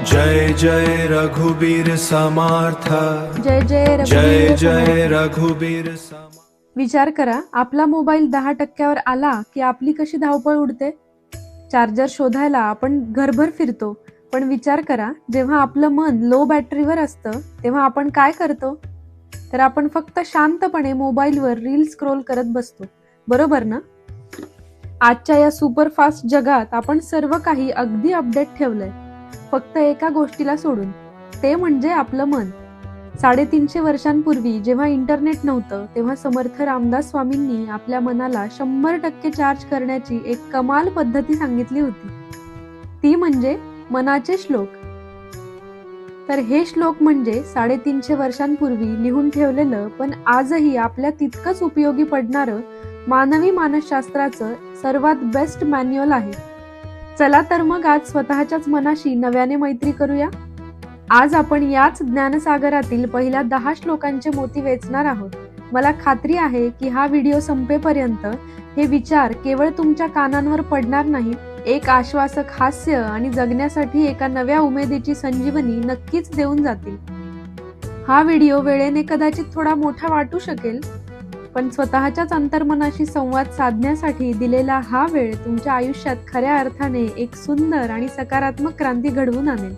जय जय रघुबीर समर्थ। जय जय जय रघुवीर जय समर्थ। रघुबीर समर्थ। विचार करा, आपला मोबाईल 10% आला की आपली कशी धावपळ उडते. चार्जर शोधायला आपण घरभर फिरतो, पण विचार करा, जेव्हा आपलं मन लो बॅटरीवर असतं तेव्हा आपण काय करतो? तर आपण फक्त शांतपणे मोबाईलवर रील स्क्रोल करत बसतो, बरोबर ना? आजच्या या सुपरफास्ट जगात आपण सर्व काही अगदी अपडेट ठेवलंय, फक्त एका गोष्टीला सोडून, ते म्हणजे आपलं मन. 350 वर्षांपूर्वी जेव्हा इंटरनेट नव्हतं, तेव्हा समर्थ रामदास स्वामींनी आपल्या मनाला 100% चार्ज करण्याची एक कमाल पद्धती सांगितली होती. ती म्हणजे मनाचे श्लोक. तर हे श्लोक म्हणजे 350 वर्षांपूर्वी लिहून ठेवलेलं, पण आजही आपल्या तितकंच उपयोगी पडणारं मानवी मानसशास्त्राचं सर्वात बेस्ट मॅन्युअल आहे. चला तर मग आज स्वतःच्याच मनाशी नव्याने मैत्री करूया. आज आपण याच ज्ञानसागरातील पहिल्या 10 श्लोकांचे मोती वेचणार आहोत. मला खात्री आहे की हा व्हिडिओ संपेपर्यंत हे विचार केवळ तुमच्या कानांवर पडणार नाही, एक आश्वासक हास्य आणि जगण्यासाठी एका नव्या उमेदीची संजीवनी नक्कीच देऊन जातील. हा व्हिडिओ वेळेने कदाचित थोडा मोठा वाटू शकेल, पण स्वतःच्याच अंतर्मनाशी संवाद साधण्यासाठी दिलेला हा वेळ तुमच्या आयुष्यात खऱ्या अर्थाने एक सुंदर आणि सकारात्मक क्रांती घडवून आणेल.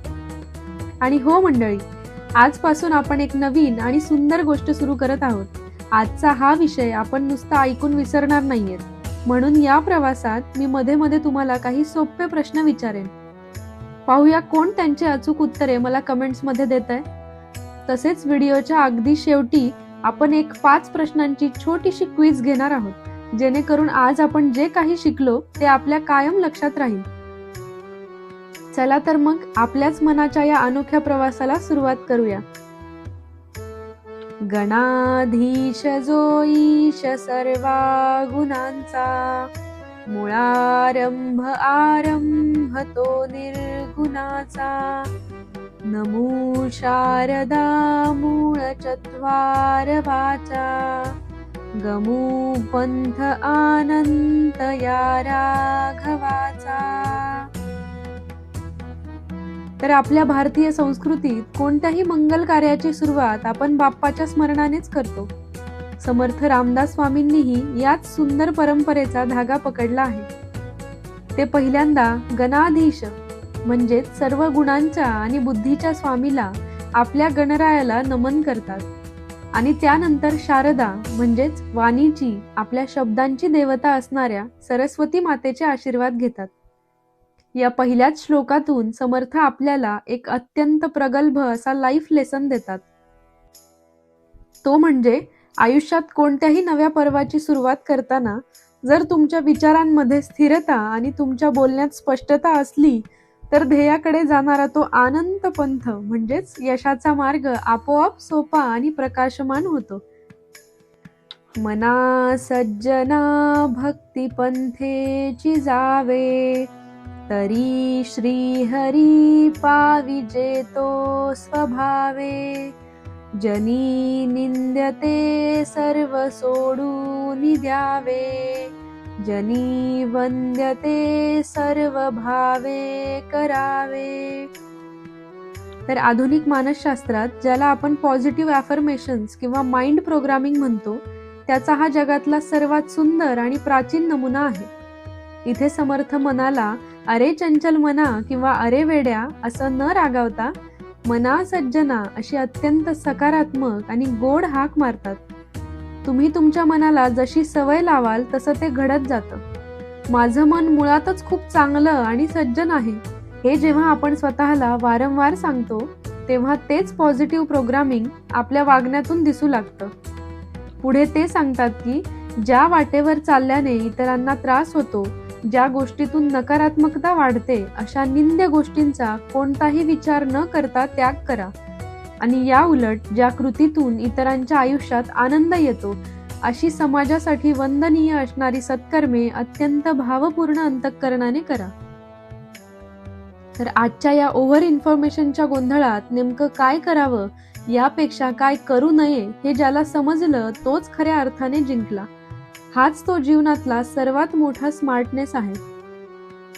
आणि हो मंडळी, आजपासून आपण एक नवीन आणि सुंदर गोष्ट सुरू करत आहोत. आजचा हा विषय आपण नुसता ऐकून विसरणार नाहीयेत, म्हणून या प्रवासात मी मध्ये मध्ये तुम्हाला काही सोपे प्रश्न विचारेन. पाहूया कोण त्यांची अचूक उत्तरे मला कमेंट्समध्ये देतंय. तसेच व्हिडिओच्या अगदी शेवटी आपण एक 5 प्रश्नांची छोटीशी क्विज घेणार आहोत, जेणेकरून आज आपण जे काही शिकलो ते आपल्या कायम लक्षात राहील. चला तर मग आपल्याच मनाच्या या अनोख्या प्रवासाला सुरुवात करूया. गणाधीश जो ईश सर्वा गुणांचा, मुळारंभ आरंभ तो निर्गुणाचा. नमो शारदा मूळ चत्वार वाचा, गमू पंथ आनंत या राघवाचा. तर आपल्या भारतीय संस्कृतीत कोणत्याही मंगल कार्याची सुरुवात आपण बाप्पाच्या स्मरणानेच करतो. समर्थ रामदास स्वामींनीही याच सुंदर परंपरेचा धागा पकडला आहे. ते पहिल्यांदा गणाधीश म्हणजेच सर्व गुणांच्या आणि बुद्धीच्या स्वामीला, आपल्या गणरायाला नमन करतात, आणि त्यानंतर शारदा म्हणजेच वाणीची, आपल्या शब्दांची देवता असणाऱ्या सरस्वती मातेचे आशीर्वाद घेतात. या पहिल्याच श्लोकातून समर्थ आपल्याला एक अत्यंत प्रगल्भ असा लाईफ लेसन देतात. तो म्हणजे आयुष्यात कोणत्याही नव्या पर्वाची सुरुवात करताना जर तुमच्या विचारांमध्ये स्थिरता आणि तुमच्या बोलण्यात स्पष्टता असली, तर ध्येयाकडे जाणारा तो आनंद पंथ म्हणजेच यशाचा मार्ग आपोआप सोपा आणि प्रकाशमान होतो. मना सज्जना भक्ती पंथेची जावे, तरी श्री हरी पाविजे तो स्वभावे. जनी निंद्यते सर्व सोडून द्यावे, जनी वंद्यते सर्व भावे करावे. तर आधुनिक मानसशास्त्रात ज्याला आपण पॉझिटिव्ह अफर्मेशन्स किंवा माइंड प्रोग्रामिंग म्हणतो, त्याचा हा जगातला सर्वात सुंदर आणि प्राचीन नमुना आहे. इथे समर्थ मनाला अरे चंचल मना किंवा अरे वेड्या असं न रागावता मना सज्जना अशी अत्यंत सकारात्मक आणि गोड हाक मारतात. तुम्ही तुमच्या मनाला जशी सवय लावाल तसं ते घडत जातं. माझं मन मुळातच खूप चांगलं आणि सज्जन आहे, हे जेव्हा आपण स्वतःला वारंवार सांगतो, तेव्हा तेच पॉझिटिव्ह प्रोग्रामिंग आपल्या वागण्यातून दिसू लागतं. पुढे ते सांगतात की ज्या वाटेवर चालल्याने इतरांना त्रास होतो, ज्या गोष्टीतून नकारात्मकता वाढते, अशा निंद्य गोष्टींचा कोणताही विचार न करता त्याग करा, आणि या उलट ज्या कृतीतून इतरांच्या आयुष्यात आनंद येतो, अशी समाजासाठी वंदनीय असणारी सत्कर्मे अत्यंत भावपूर्ण अंतःकरणाने करा. तर आजच्या या ओव्हर इन्फॉर्मेशनच्या गोंधळात नेमकं काय करावं यापेक्षा काय करू नये हे ज्याला समजलं तोच खऱ्या अर्थाने जिंकला. हाच तो जीवनातला सर्वात मोठा स्मार्टनेस आहे.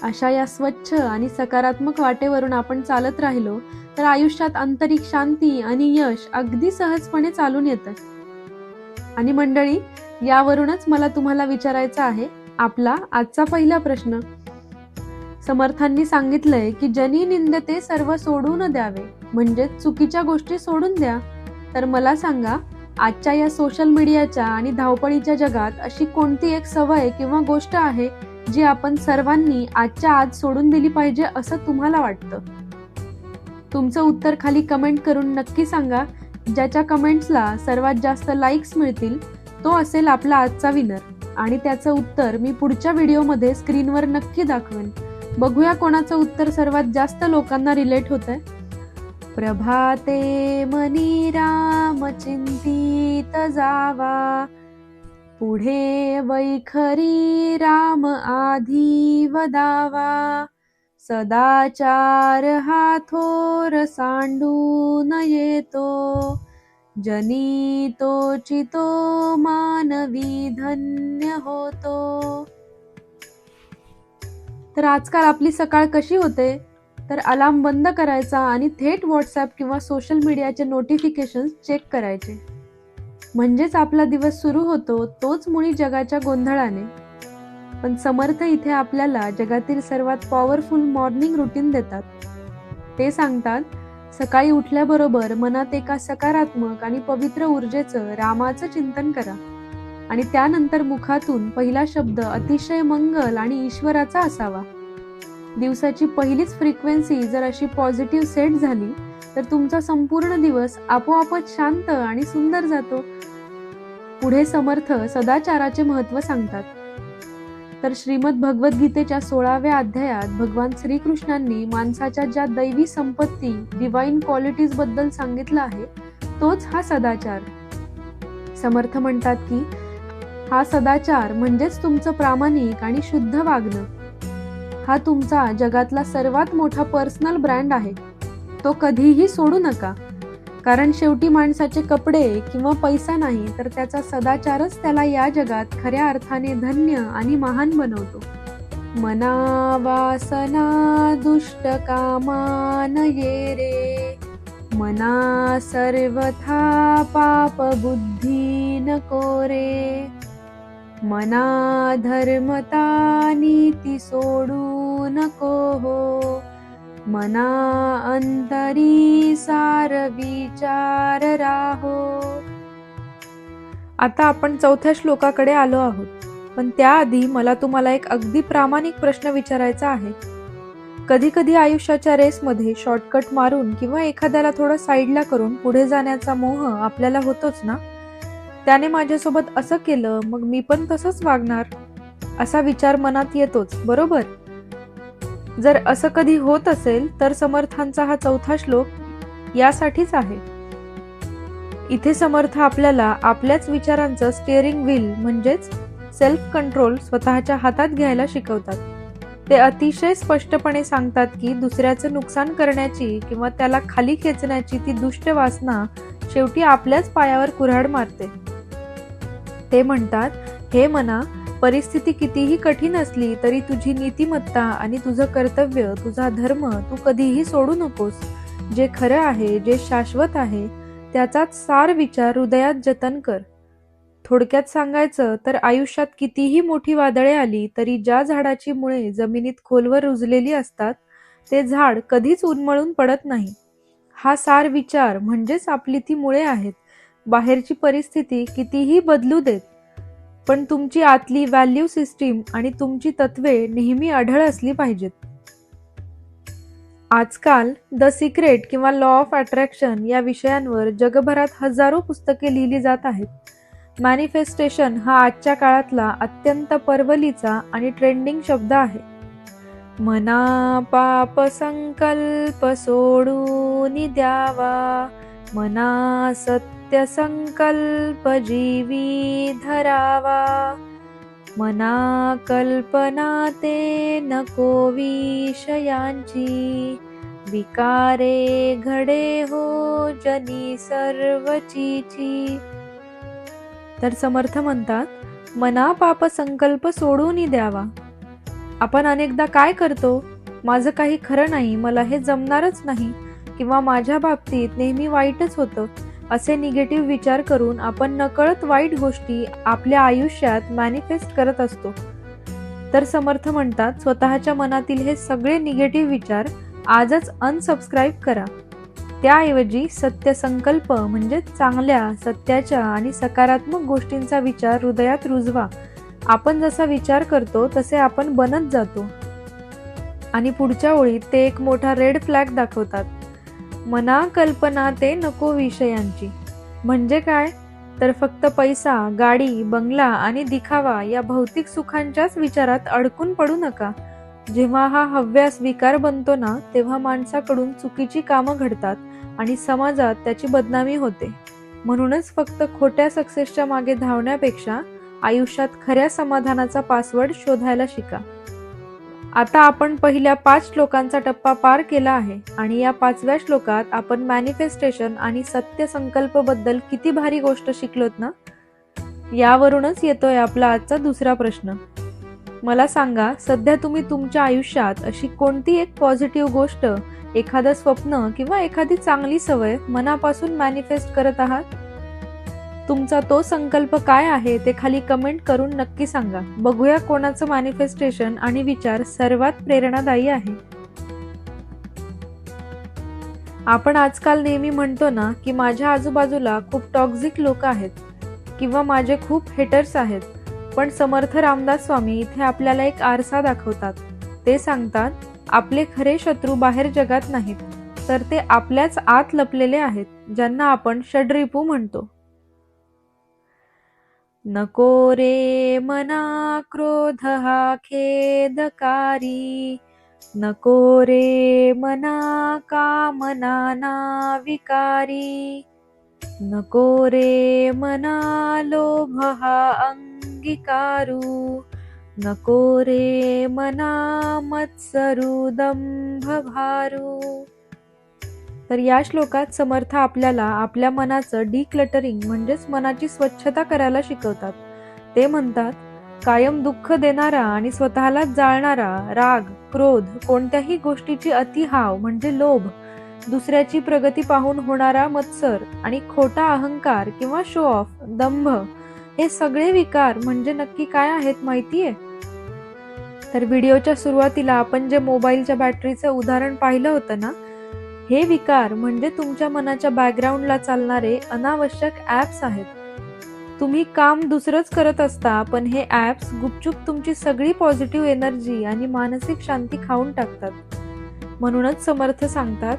अशा या स्वच्छ आणि सकारात्मक वाटेवरून आपण चालत राहिलो तर आयुष्यात आंतरिक शांती आणि यश अगदी सहजपणे चालून येतं. आणि मंडळी, यावरूनच मला तुम्हाला विचारायचं आहे आपला आजचा पहिला प्रश्न. समर्थांनी सांगितलंय की जनी निंदते सर्व सोडून द्यावे, म्हणजे चुकीच्या गोष्टी सोडून द्या. तर मला सांगा, आजच्या या सोशल मीडियाच्या आणि धावपळीच्या जगात अशी कोणती एक सवय किंवा गोष्ट आहे जी आपण सर्वांनी आजच्या आज सोडून दिली पाहिजे असं तुम्हाला वाटतं? तुमचं उत्तर खाली कमेंट करून नक्की सांगा. ज्याच्या कमेंट्सला सर्वात जास्त लाईक्स मिळतील तो असेल आपला आजचा विनर, आणि त्याचं उत्तर मी पुढच्या व्हिडिओमध्ये स्क्रीनवर नक्की दाखवेन. बघूया कोणाचं उत्तर सर्वात जास्त लोकांना रिलेट होतंय. प्रभाते मनी राम चिंतित जावा, पुढे वैखरी राम आधी वदावा, सदाचार हा थोर सांडून येतो, जनी तोची तो मानवी धन्य होतो. तर आजकाल आपली सकाळ कशी होते? तर अलार्म बंद करायचा आणि थेट व्हॉट्सअप किंवा सोशल मीडियाचे नोटिफिकेशन्स चेक करायचे, म्हणजेच आपला दिवस सुरू होतो तोच मुळी जगाच्या गोंधळाने. पण समर्थ इथे आपल्याला जगातील सर्वात पॉवरफुल मॉर्निंग रुटीन देतात. ते सांगतात, सकाळी उठल्याबरोबर मनात एका सकारात्मक आणि पवित्र ऊर्जेचं, रामाचं चिंतन करा, आणि त्यानंतर मुखातून पहिला शब्द अतिशय मंगल आणि ईश्वराचा असावा. दिवसाची पहिलीच फ्रिक्वेन्सी जर अशी पॉझिटिव्ह सेट झाली तर तुमचा संपूर्ण दिवस आपोआपच शांत आणि सुंदर जातो. पुढे समर्थ सदाचाराचे महत्त्व सांगतात. तर श्रीमद भगवद्गीतेच्या 16व्या अध्यायात भगवान श्रीकृष्णांनी माणसाच्या ज्या दैवी संपत्ती, डिवाइन क्वालिटीज बद्दल सांगितलं आहे तोच हा सदाचार. समर्थ म्हणतात की हा सदाचार म्हणजेच तुमचं प्रामाणिक आणि शुद्ध वागणं. हा तुमचा जगातला सर्वात मोठा पर्सनल ब्रँड आहे. तो कधीही सोडू नका, कारण शेवटी माणसाचे कपडे किंवा पैसा नाही तर त्याचा सदाचारच त्याला या जगात खऱ्या अर्थाने धन्य आणि महान बनवतो. मना वासना दुष्ट कामान ये रे, मना सर्वथा पाप बुद्धी नको रे, मना धर्मता नीती सोडू नको हो, मना अंतरी सार विचार राहो. आता आपण चौथ्या श्लोकाकडे आलो आहोत, पण त्याआधी मला तुम्हाला एक अगदी प्रामाणिक प्रश्न विचारायचा आहे. कधी कधी आयुष्याच्या रेसमध्ये शॉर्टकट मारून किंवा एखाद्याला थोडं साईडला करून पुढे जाण्याचा मोह आपल्याला होतोच ना. त्याने माझ्यासोबत असं केलं, मग मी पण तसंच वागणार, असा विचार मनात येतोच, बरोबर? जर असं कधी होत असेल तर समर्थांचा हा चौथा श्लोक यासाठीच आहे. इथे समर्थ आपल्याला आपल्याच विचारांचं स्टिअरिंग व्हील म्हणजेच सेल्फ कंट्रोल स्वतःच्या हातात घ्यायला शिकवतात. ते अतिशय स्पष्टपणे सांगतात की दुसऱ्याचं नुकसान करण्याची किंवा त्याला खाली खेचण्याची ती दुष्ट वासना शेवटी आपल्याच पायावर कुऱ्हाड मारते. ते म्हणतात, हे मना, परिस्थिती कितीही कठीण असली तरी तुझी नीतिमत्ता आणि तुझं कर्तव्य, तुझा धर्म तू कधीही सोडू नकोस. जे खरं आहे, जे शाश्वत आहे, त्याचाच सार विचार हृदयात जतन कर. थोडक्यात सांगायचं तर आयुष्यात कितीही मोठी वादळे आली तरी ज्या झाडाची मुळे जमिनीत खोलवर रुजलेली असतात ते झाड कधीच उन्मळून पडत नाही. हा सार विचार म्हणजेच आपली ती मुळे आहेत. बाहेरची परिस्थिती कितीही बदलू देत, पण तुमची आतली व्हॅल्यू सिस्टीम आणि तुमची तत्वे नेहमी अढळ असली पाहिजेत. आजकाल द सिक्रेट किंवा लॉ ऑफ अट्रॅक्शन या विषयांवर जगभरात हजारो पुस्तके लिहिली जात आहेत. मॅनिफेस्टेशन हा आजच्या काळातला अत्यंत परवलीचा आणि ट्रेंडिंग शब्द आहे. मना पाप संकल्प सोडून द्यावा, मना सत्य संकल्प जीवी धरावा, मना कल्पना ते नको विषयांची, विकारे घडे हो जनी सर्वचीची. तर समर्थ म्हणतात, मना पाप संकल्प सोडून द्यावा. आपण अनेकदा काय करतो? माझं काही खरं नाही, मला हे जमणारच नाही, किंवा माझ्या बाबतीत नेहमी वाईटच होतं, असे निगेटिव्ह विचार करून आपण नकळत वाईट गोष्टी आपल्या आयुष्यात मॅनिफेस्ट करत असतो. तर समर्थ म्हणतात, स्वतःच्या मनातील हे सगळे निगेटिव्ह विचार आजच अनसबस्क्राईब करा. त्याऐवजी सत्य संकल्प म्हणजे चांगल्या, सत्याच्या आणि सकारात्मक गोष्टींचा विचार हृदयात रुजवा. आपण जसा विचार करतो तसे आपण बनत जातो. आणि पुढच्या ओळीत ते एक मोठा रेड फ्लॅग दाखवतात. मना कल्पना ते नको विषयांची. म्हणजे काय? तर फक्त पैसा, गाडी, बंगला आणि दिखावा या भौतिक सुखांच्याच विचारात अडकून पडू नका. जेव्हा हा हव्यास विकार बनतो ना, तेव्हा माणसाकडून चुकीची कामं घडतात आणि समाजात त्याची बदनामी होते. म्हणूनच फक्त खोट्या सक्सेसच्या मागे धावण्यापेक्षा आयुष्यात खऱ्या समाधानाचा पासवर्ड शोधायला शिका. आता आपण पहिल्या 5 श्लोकांचा टप्पा पार केला आहे आणि या 5व्या श्लोकात आपण मॅनिफेस्टेशन आणि सत्य संकल्प बद्दल किती भारी गोष्ट शिकलोत ना. यावरूनच येतोय आपला आजचा दुसरा प्रश्न. मला सांगा, सध्या तुम्ही तुमच्या आयुष्यात अशी कोणती एक पॉझिटिव्ह गोष्ट, एखादं स्वप्न किंवा एखादी चांगली सवय मनापासून मॅनिफेस्ट करत आहात? तुमचा तो संकल्प काय आहे ते खाली कमेंट करून नक्की सांगा. बघूया कोणाचं मॅनिफेस्टेशन आणि विचार सर्वात प्रेरणादायी आहे. आपण आजकाल नेहमी म्हणतो ना की माझ्या आजूबाजूला खूप टॉक्झिक लोक आहेत किंवा माझे खूप हेटर्स आहेत. पण समर्थ रामदास स्वामी इथे आपल्याला एक आरसा दाखवतात. ते सांगतात, आपले खरे शत्रू बाहेर जगात नाहीत, तर ते आपल्याच आत लपलेले आहेत, ज्यांना आपण षड्रिपू म्हणतो. नको रे मना क्रोध हा खेदकारी, नको रे मना कामना ना विकारी, नको रे मना लोभ हा अंगीकारू, नको रे मना मत्सरू दंभ भारू. तर या श्लोकात समर्थ आपल्याला आपल्या मनाचं डिक्लटरिंग म्हणजेच मनाची स्वच्छता करायला शिकवतात. ते म्हणतात, कायम दुःख देणारा आणि स्वतःलाच जाळणारा राग, क्रोध, कोणत्याही गोष्टीची अतिहाव म्हणजे लोभ, दुसऱ्याची प्रगती पाहून होणारा मत्सर आणि खोटा अहंकार किंवा शो ऑफ, दंभ, हे सगळे विकार म्हणजे नक्की काय आहेत माहितीये? तर व्हिडिओच्या सुरुवातीला आपण जे मोबाईलच्या बॅटरीचं उदाहरण पाहिलं होतं ना, हे विकार म्हणजे तुमच्या मनाच्या बॅकग्राऊंडला चालणारे अनावश्यक ॲप्स आहेत. तुम्ही काम दुसरंच करत असता, पण हे ॲप्स गुपचूप तुमची सगळी पॉझिटिव्ह एनर्जी आणि मानसिक शांती खाऊन टाकतात. म्हणूनच समर्थ सांगतात,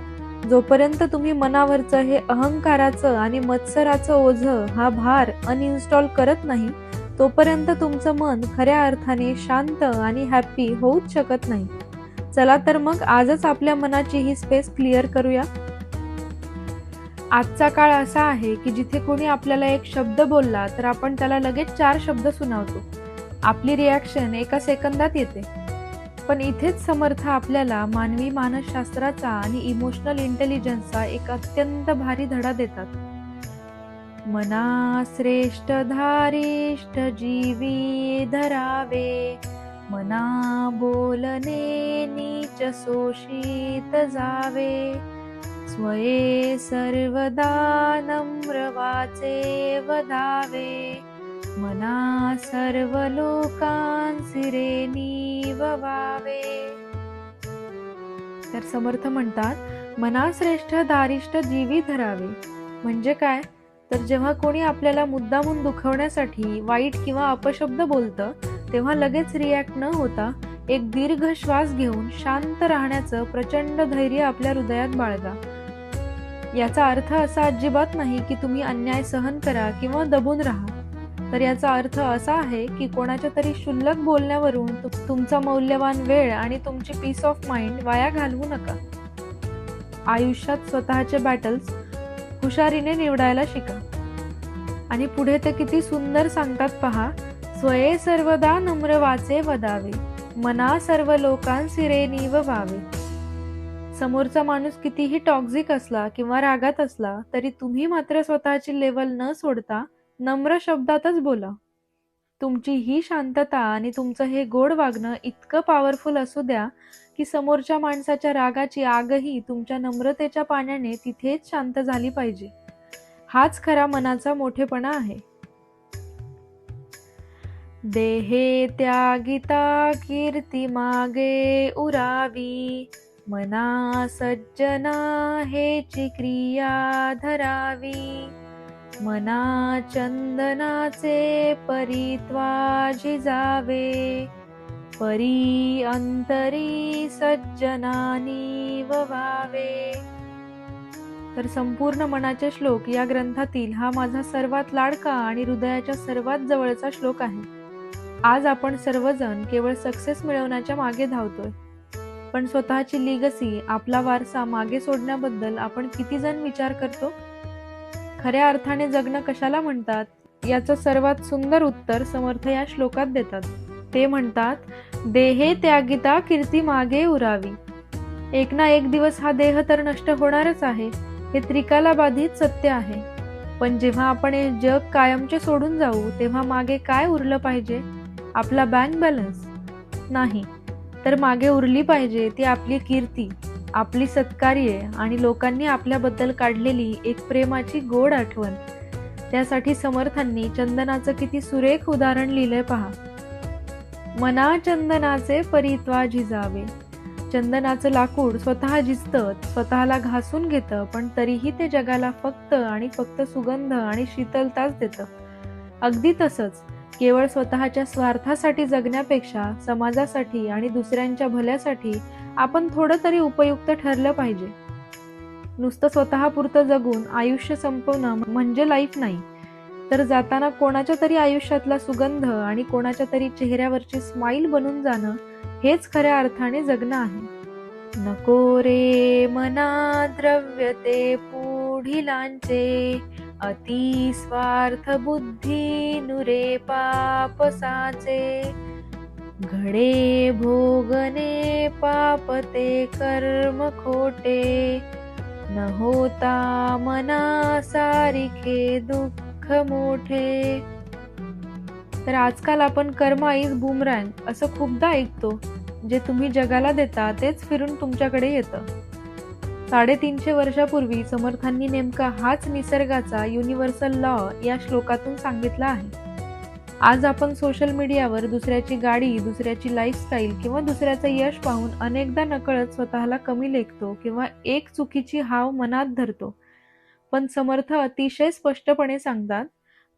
जोपर्यंत तुम्ही मनावरचं हे अहंकाराचं आणि मत्सराचं ओझं हा भार अनइन्स्टॉल करत नाही, तोपर्यंत तुमचं मन खऱ्या अर्थाने शांत आणि हॅप्पी होऊच शकत नाही. चला तर मग आजच आपल्या मनाची ही स्पेस क्लिअर करूया. आजचा काळ असा आहे की जिथे कोणी आपल्याला एक शब्द बोलला तर आपण त्याला लगेच 4 शब्द सुनावतो. आपली रिॲक्शन एका सेकंदात येते. पण इथेच समर्थ आपल्याला मानवी मानसशास्त्राचा आणि इमोशनल इंटेलिजन्सचा एक अत्यंत भारी धडा देतात. मना श्रेष्ठ धारिष्ठ जीवी धरावे, मना बोलणे नीच शोषित जावे, स्वये सर्वदा नम्र वाचे वदावे, मना सर्व लोकांसी रे नीववावे. तर समर्थ म्हणतात, मना श्रेष्ठ दारिष्ठ जीवी धरावे. म्हणजे काय? तर जेव्हा कोणी आपल्याला मुद्दामून दुखवण्यासाठी वाईट किंवा अपशब्द बोलतं, तेव्हा लगेच रिॲक्ट न होता एक दीर्घ श्वास घेऊन शांत राहण्याचं प्रचंड धैर्य आपल्या हृदयात बाळगा. याचा अर्थ असा अजिबात नाही की तुम्ही अन्याय सहन करा किंवा दबून राहा. तर याचा अर्थ असा आहे की कोणाच्या तरी क्षुल्लक बोलण्यावरून तुमचा मौल्यवान वेळ आणि तुमची पीस ऑफ माइंड वाया घालवू नका. आयुष्यात स्वतःचे बॅटल्स हुशारीने निवडायला शिका. आणि पुढे ते किती सुंदर सांगतात पहा, स्वये सर्वदा नम्र वाचे वदावे, मना सर्व लोकांसी रे नीववावे. समोरचा माणूस कितीही टॉक्झिक असला किंवा रागात असला तरी तुम्ही मात्र स्वतःची लेवल न सोडता नम्र शब्दातच बोला. तुमची ही शांतता आणि तुमचं हे गोड वागणं इतकं पॉवरफुल असू द्या की समोरच्या माणसाच्या रागाची आगही तुमच्या नम्रतेच्या पाण्याने तिथेच शांत झाली पाहिजे. हाच खरा मनाचा मोठेपणा आहे. देहे त्यागिता कीर्ती मागे उरावी, मना सज्जना हेची क्रिया धरावी. मना चंदनाचे परित्वा झिजावे, परी अंतरी सज्जनानी ववावे. तर संपूर्ण मनाचे श्लोक या ग्रंथातील हा माझा सर्वात लाडका आणि हृदयाच्या सर्वात जवळचा श्लोक आहे. आज आपण सर्वजण केवळ सक्सेस मिळवण्याच्या मागे धावतोय, पण स्वतःची लिगसी, आपला वारसा मागे सोडण्याबद्दल आपण किती जण विचार करतो? खऱ्या अर्थाने जगणं कशाला म्हणतात, याचं सर्वात सुंदर उत्तर समर्थ या श्लोकात देतात. ते म्हणतात, देहे त्यागिता कीर्ती मागे उरावी. एक ना एक दिवस हा देह तर नष्ट होणारच आहे, हे त्रिकालाबाधित सत्य आहे. पण जेव्हा आपण हे जग कायमचे सोडून जाऊ तेव्हा मागे काय उरलं पाहिजे? आपला बँक बॅलन्स? नाही, तर मागे उरली पाहिजे ती आपली कीर्ती, आपली सत्कार्ये आणि लोकांनी आपल्याबद्दल काढलेली एक प्रेमाची गोड आठवण. त्यासाठी समर्थांनी चंदनाचं किती सुरेख उदाहरण लिहिलंय पहा. मना चंदनाचे परित्वा झिजावे. चंदनाचं लाकूड स्वतः झिजतं, स्वतःला घासून घेतं, पण तरीही ते जगाला फक्त आणि फक्त सुगंध आणि शीतलताच देतं. अगदी तसंच केवळ स्वतःच्या स्वार्थासाठी जगण्यापेक्षा समाजासाठी आणि दुसऱ्यांच्या भल्यासाठी आपण थोडं तरी उपयुक्त ठरलं पाहिजे. नुसतं स्वतःपुरतं जगून आयुष्य संपवणं म्हणजे लाईफ नाही, तर जाताना कोणाच्या तरी आयुष्यातला सुगंध आणि कोणाच्या तरी चेहऱ्यावरची स्माईल बनून जाणं हेच खऱ्या अर्थाने जगणं आहे. नको रे मना द्रव्य ते पुढिलांचे, अति स्वार्थ बुद्धी नुरे पापसाचे. घडे भोगने पाप ते कर्म खोटे, न होता मना सारिखे दुःख मोठे. तर आजकाल आपण कर्म इज बूमरँग असं खूपदा ऐकतो. जे तुम्ही जगाला देता तेच फिरून तुमच्याकडे येतं. 350 वर्षापूर्वी समर्थांनी नेमका हाच निसर्गाचा युनिव्हर्सल लॉ या श्लोकातून सांगितला आहे. आज आपण सोशल मीडियावर दुसऱ्याची गाडी, दुसऱ्याची लाईफस्टाईल किंवा दुसऱ्याचं यश पाहून अनेकदा नकळत स्वतःला कमी लेखतो किंवा एक चुकीची हाव मनात धरतो. पण समर्थ अतिशय स्पष्टपणे सांगतात,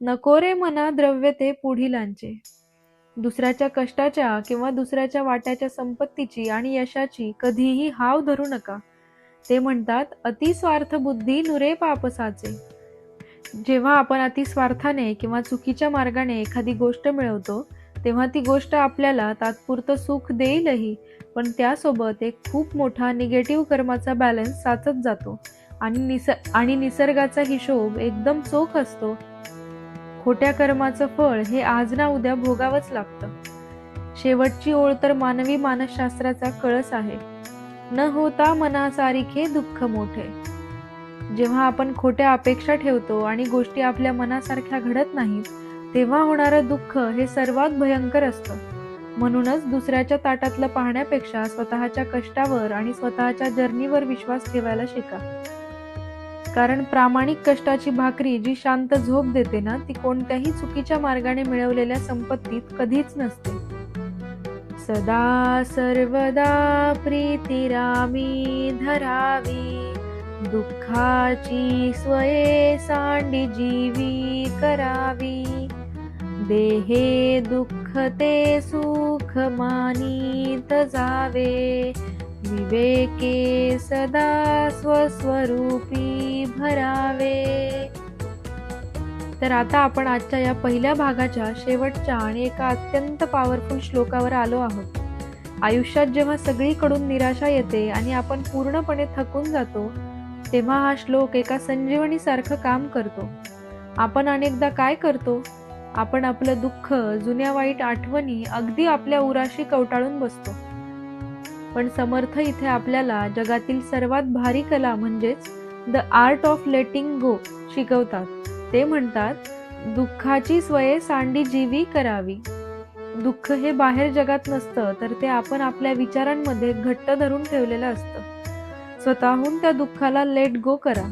नको रे मना द्रव्य ते पुढिलांचे. दुसऱ्याच्या कष्टाच्या किंवा दुसऱ्याच्या वाट्याच्या संपत्तीची आणि यशाची कधीही हाव धरू नका. ते म्हणतात, अतिस्वार्थ बुद्धी नुरे पापसाचे. जेव्हा आपण अतिस्वार्थाने किंवा चुकीच्या मार्गाने एखादी गोष्ट मिळवतो तेव्हा ती गोष्ट आपल्याला तात्पुरतं सुख देईलही, पण त्यासोबत एक खूप मोठा निगेटिव्ह कर्माचा बॅलन्स साचत जातो आणि निसर्गाचा हिशोब एकदम चोख असतो. खोट्या कर्माचं फळ हे आज ना उद्या भोगावंच लागतं. शेवटची ओळ तर मानवी मानसशास्त्राचा कळस आहे, न होता मनासारिखे दुःख मोठे. जेव्हा आपण खोट्या अपेक्षा ठेवतो आणि गोष्टी आपल्या मनासारख्या घडत नाहीत तेव्हा होणारं दुःख हे सर्वात भयंकर असतं. म्हणूनच दुसऱ्याच्या ताटातलं पाहण्यापेक्षा स्वतःच्या कष्टावर आणि स्वतःच्या जर्नीवर विश्वास ठेवायला शिका. कारण प्रामाणिक कष्टाची भाकरी जी शांत झोप देते ना, ती कोणत्याही चुकीच्या मार्गाने मिळवलेल्या संपत्तीत कधीच नसते. सदा सर्वदा प्रीतिरामी धरावी, दुःखाची स्वये सांडी जीवी करावी. देहे दुःख ते सुख मानीत जावे, विवेके सदा स्वस्वरूपी भरावे. तर आता आपण आजच्या या पहिल्या भागाच्या शेवटच्या आणि एका अत्यंत पॉवरफुल श्लोकावर आलो आहोत. आयुष्यात जेव्हा सगळीकडून निराशा येते आणि आपण पूर्णपणे थकून जातो तेव्हा हा श्लोक एका संजीवनीसारखं काम करतो. आपण अनेकदा काय करतो, आपण आपलं दुःख, जुन्या वाईट आठवणी अगदी आपल्या उराशी कवटाळून बसतो. पण समर्थ इथे आपल्याला जगातील सर्वात भारी कला म्हणजेच द आर्ट ऑफ लेटिंग गो शिकवतात. ते म्हणतात, दुःखाची स्वये सांडी जीवी करावी. दुःख हे बाहेर जगात नसतं, तर ते आपण आपल्या विचारांमध्ये घट्ट धरून ठेवलेलं असतं. स्वतःहून त्या दुःखाला लेट गो करा.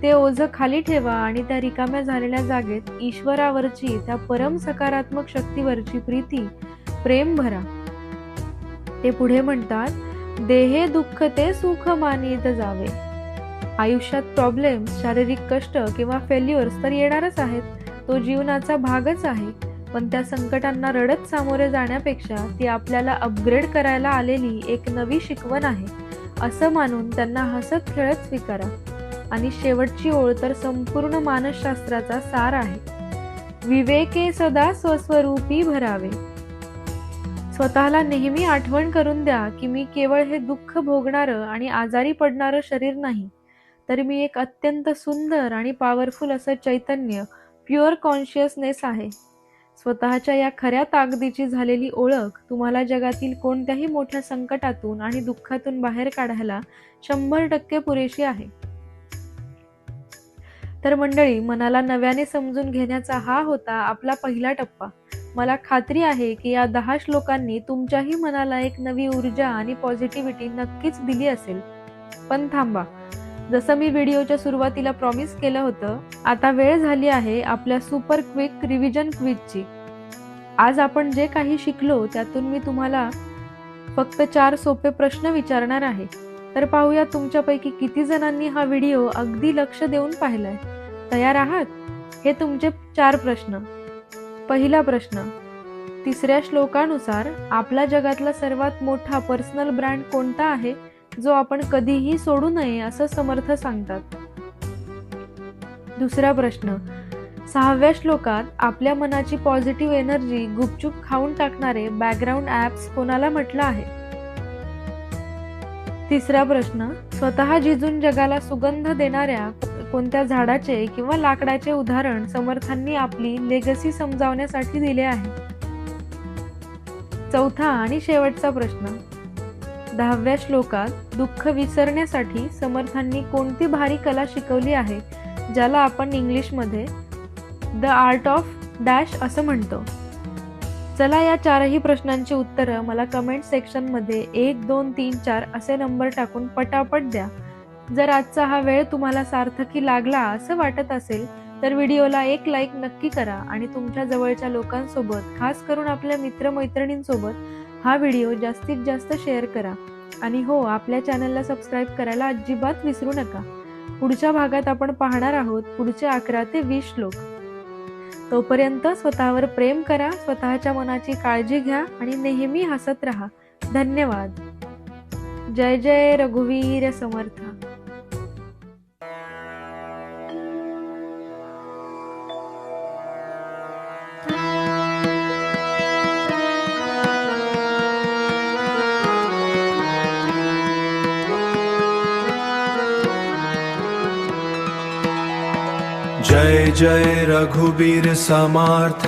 ते ओझं खाली ठेवा आणि त्या रिकाम्या झालेल्या जागेत ईश्वरावरची, त्या परम सकारात्मक शक्तीवरची प्रीती, प्रेम भरा. ते पुढे म्हणतात, देहे दुःख ते सुख मानित जावे. आयुष्यात प्रॉब्लेम्स, शारीरिक कष्ट किंवा फेल्युअर्स तर येणारच आहेत. तो जीवनाचा भागच आहे. पण त्या संकटांना रडत सामोरे जाण्यापेक्षा ती आपल्याला अपग्रेड करायला आलेली एक नवी शिकवण आहे असं मानून त्यांना हसत खेळत स्वीकारा. आणि शेवटची ओळ तर संपूर्ण मानसशास्त्राचा सार आहे. विवेके सदा स्वस्वरूपी भरावे. स्वतःला नेहमी आठवण करून द्या की मी केवळ हे दुःख भोगणारं आणि आजारी पडणारं शरीर नाही, तर मी एक अत्यंत सुंदर आणि पॉवरफुल असं चैतन्य, प्युअर कॉन्शियसनेस आहे. स्वतःच्या या खऱ्या ताकदीची झालेली ओळख तुम्हाला जगातील कोणत्याही मोठ्या संकटातून आणि दुःखातून बाहेर काढायला 100% पुरेशी आहे. तर मंडळी, मनाला नव्याने समजून घेण्याचा हा होता आपला पहिला टप्पा. मला खात्री आहे की या 10 श्लोकांनी तुमच्याही मनाला एक नवी ऊर्जा आणि पॉझिटिव्हिटी नक्कीच दिली असेल. पण थांबा, जसं मी व्हिडिओच्या सुरुवातीला प्रॉमिस केलं होतं, आता वेळ झाली आहे आपल्या सुपर क्विक रिव्हिजन क्विजची. आज आपण जे काही शिकलो त्यातून मी तुम्हाला फक्त 4 सोपे प्रश्न विचारणार आहे. तर पाहूया तुमच्यापैकी किती जणांनी हा व्हिडिओ अगदी लक्ष देऊन पाहिलाय. तयार आहात? हे तुमचे 4 प्रश्न. पहिला प्रश्न, 3ऱ्या श्लोकानुसार आपला जगातला सर्वात मोठा पर्सनल ब्रँड कोणता आहे जो आपण कधीही सोडू नये असं समर्थ सांगतात? दुसरा प्रश्न, 6व्या श्लोकात आपल्या मनाची पॉझिटिव्ह एनर्जी गुपचूप खाऊन टाकणारे बॅकग्राऊंड ॲप्स कोणाला म्हटलं आहे? तिसरा प्रश्न, स्वतः झिजून जगाला सुगंध देणाऱ्या कोणत्या झाडाचे किंवा लाकडाचे उदाहरण समर्थांनी आपली लेगसी समजावण्यासाठी दिले आहे? चौथा आणि शेवटचा प्रश्न, 10व्या श्लोकात दुःख विसरण्यासाठी समर्थांनी कोणती भारी कला शिकवली आहे ज्याला आपण इंग्लिशमध्ये द आर्ट ऑफ डॅश असं म्हणतो? चला, या 4ही प्रश्नांची उत्तरं मला कमेंट सेक्शनमध्ये 1, 2, 3, 4 असे नंबर टाकून पटापट द्या. जर आजचा हा वेळ तुम्हाला सार्थकी लागला असं वाटत असेल तर व्हिडिओला एक लाईक नक्की करा आणि तुमच्या जवळच्या लोकांसोबत, खास करून आपल्या मित्रमैत्रिणींसोबत हा व्हिडिओ जास्तीत जास्त शेअर करा. आणि हो, आपल्या चॅनलला सबस्क्राईब करायला अजिबात विसरू नका. पुढच्या भागात आपण पाहणार आहोत पुढचे 11 ते 20 श्लोक. तोपर्यंत स्वतःवर प्रेम करा, स्वतःच्या मनाची काळजी घ्या आणि नेहमी हसत राहा. धन्यवाद. जय जय रघुवीर समर्थ. जय जय रघुबीर समर्थ.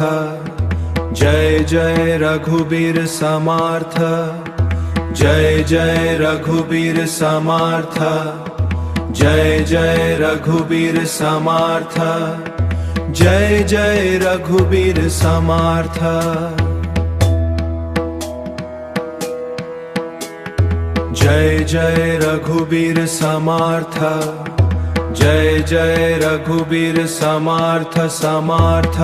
जय जय रघुबीर समर्थ. जय जय रघुबीर समर्थ. जय जय रघुबीर समर्थ. जय जय रघुबीर समर्थ. जय जय रघुबीर समर्थ. जय जय रघुबीर समर्थ समर्थ.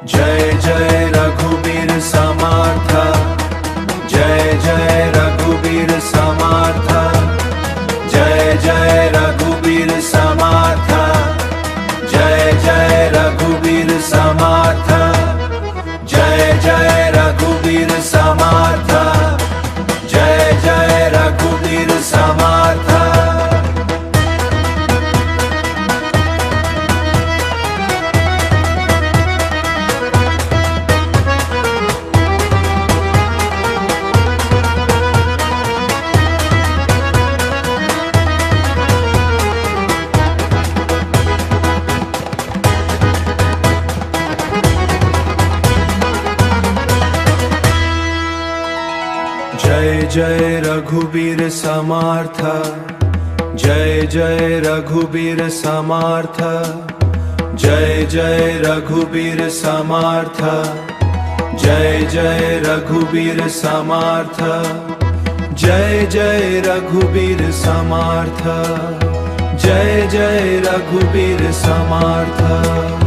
जय जय रघुबीर समर्थ. जय जय रघुबीर समर्थ. जय जय रघुबीर समर्थ. जय जय रघुबीर समर्थ. जय जय रघुबीर समर्थ. जय जय रघुबीर जय रघुबीर समर्थ, जय जय रघुबीर समर्थ, जय जय रघुबीर समर्थ, जय जय रघुबीर समर्थ, जय जय रघुबीर समर्थ, जय जय रघुबीर समर्थ।